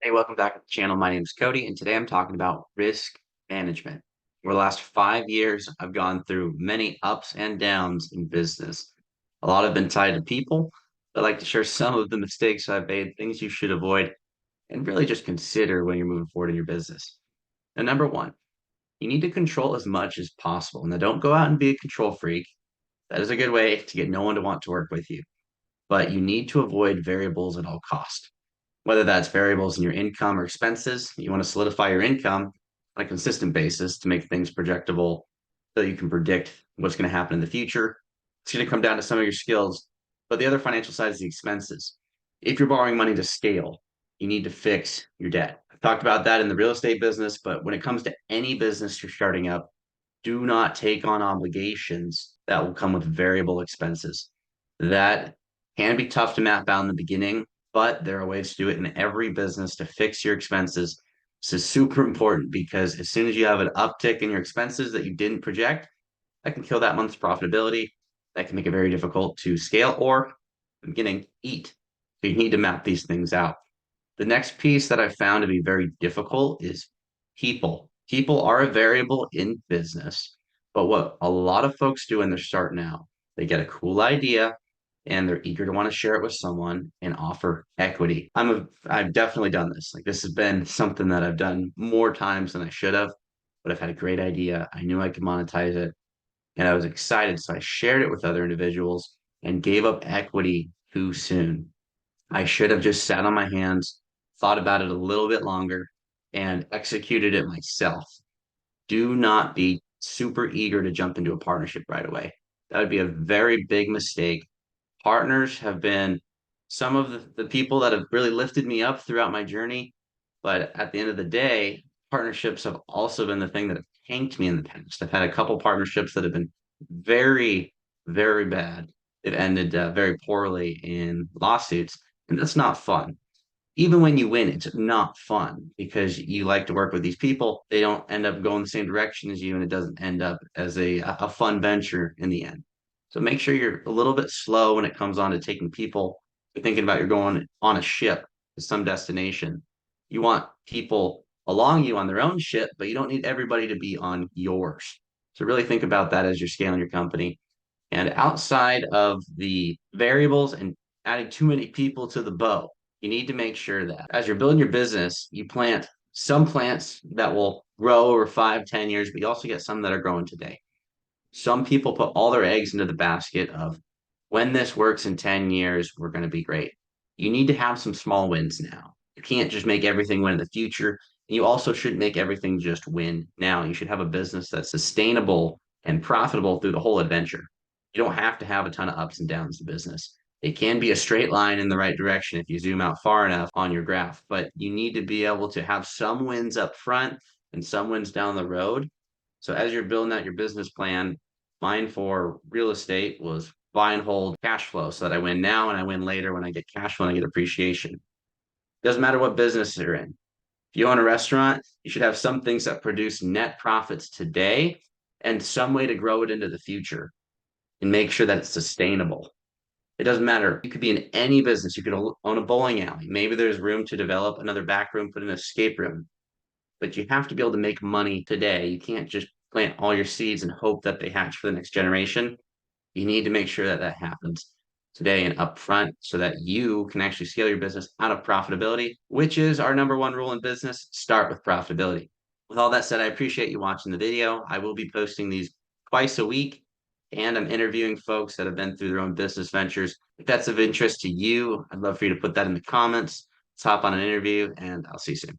Hey, welcome back to the channel. My name is Cody, and today I'm talking about risk management. For the last 5 years, I've gone through many ups and downs in business. A lot have been tied to people. I'd like to share some of the mistakes I've made, things you should avoid, and really just consider when you're moving forward in your business. Now, number one, you need to control as much as possible. Now, don't go out and be a control freak. That is a good way to get no one to want to work with you, but you need to avoid variables at all costs, whether that's variables in your income or expenses. You want to solidify your income on a consistent basis to make things projectable so you can predict what's going to happen in the future. It's going to come down to some of your skills, but the other financial side is the expenses. If you're borrowing money to scale, you need to fix your debt. I've talked about that in the real estate business, but when it comes to any business you're starting up, do not take on obligations that will come with variable expenses. That can be tough to map out in the beginning, but there are ways to do it in every business to fix your expenses. This is super important because as soon as you have an uptick in your expenses that you didn't project, that can kill that month's profitability. That can make it very difficult to scale or, in the beginning, eat. So you need to map these things out. The next piece that I found to be very difficult is people. People are a variable in business, but what a lot of folks do when they're starting out, they get a cool idea and they're eager to want to share it with someone and offer equity. I've definitely done this. Like this has been something that I've done more times than I should have, but I've had a great idea. I knew I could monetize it and I was excited. So I shared it with other individuals and gave up equity too soon. I should have just sat on my hands, thought about it a little bit longer, and executed it myself. Do not be super eager to jump into a partnership right away. That would be a very big mistake. Partners have been some of the people that have really lifted me up throughout my journey. But at the end of the day, partnerships have also been the thing that have tanked me in the past. I've had a couple partnerships that have been very, very bad. They've ended very poorly in lawsuits, and that's not fun. Even when you win, it's not fun because you like to work with these people. They don't end up going the same direction as you, and it doesn't end up as a fun venture in the end. So make sure you're a little bit slow when it comes on to taking people. You're thinking about you're going on a ship to some destination. You want people along you on their own ship, but you don't need everybody to be on yours. So really think about that as you're scaling your company. And outside of the variables and adding too many people to the boat, you need to make sure that as you're building your business, you plant some plants that will grow over 5, 10 years, but you also get some that are growing today. Some people put all their eggs into the basket of when this works in 10 years, we're going to be great. You need to have some small wins now. You can't just make everything win in the future. And you also shouldn't make everything just win now. You should have a business that's sustainable and profitable through the whole adventure. You don't have to have a ton of ups and downs in business. It can be a straight line in the right direction if you zoom out far enough on your graph, but you need to be able to have some wins up front and some wins down the road. So as you're building out your business plan, mine for real estate was buy and hold cash flow so that I win now and I win later when I get cash flow and I get appreciation. Doesn't matter what business you're in. If you own a restaurant, you should have some things that produce net profits today and some way to grow it into the future and make sure that it's sustainable. It doesn't matter. You could be in any business. You could own a bowling alley. Maybe there's room to develop another back room, put in an escape room, but you have to be able to make money today. You can't just plant all your seeds and hope that they hatch for the next generation. You need to make sure that that happens today and upfront so that you can actually scale your business out of profitability, which is our number one rule in business. Start with profitability. With all that said, I appreciate you watching the video. I will be posting these twice a week, and I'm interviewing folks that have been through their own business ventures. If that's of interest to you, I'd love for you to put that in the comments. Let's hop on an interview, and I'll see you soon.